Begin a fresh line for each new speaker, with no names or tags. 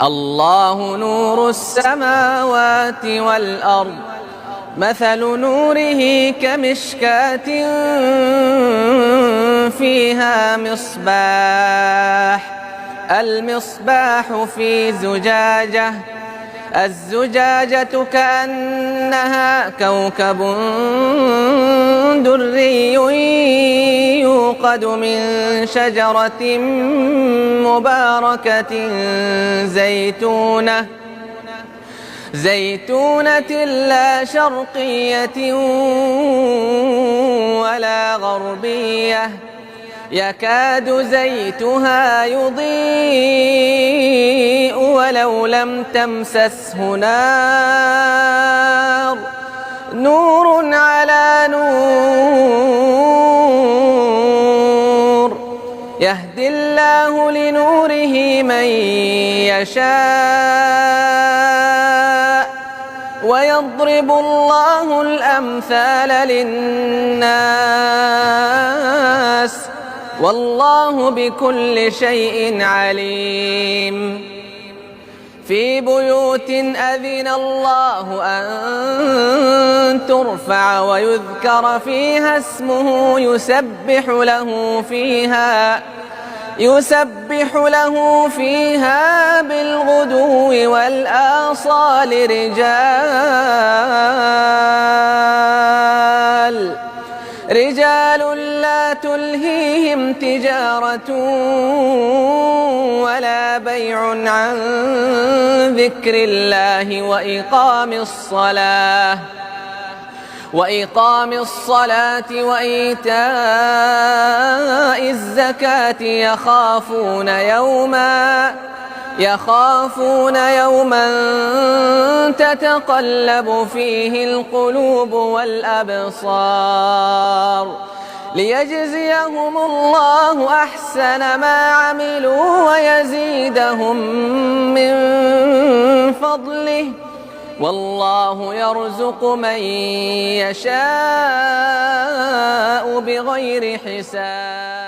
الله نور السماوات والأرض مثل نوره كمشكاة فيها مصباح المصباح في زجاجة الزجاجة كأنها كوكب دري يوقد من شجرة مباركة زيتونة لا شرقية ولا غربية يكاد زيتها يضيء ولو لم تمسسه نار نور على نور يهدي الله لنوره من يشاء ويضرب الله الأمثال للناس والله بكل شيء عليم في بيوت أذن الله أن ترفع ويذكر فيها اسمه يسبح له فيها بالغدو والآصال رجال لا تلهيهم تجارة ولا بيع عن ذكر الله وإقام الصلاة وإيتاء الزكاة يخافون يوما تتقلب فيه القلوب والأبصار ليجزيهم الله أحسن ما عملوا ويزيدهم من فضله والله يرزق من يشاء بغير حساب.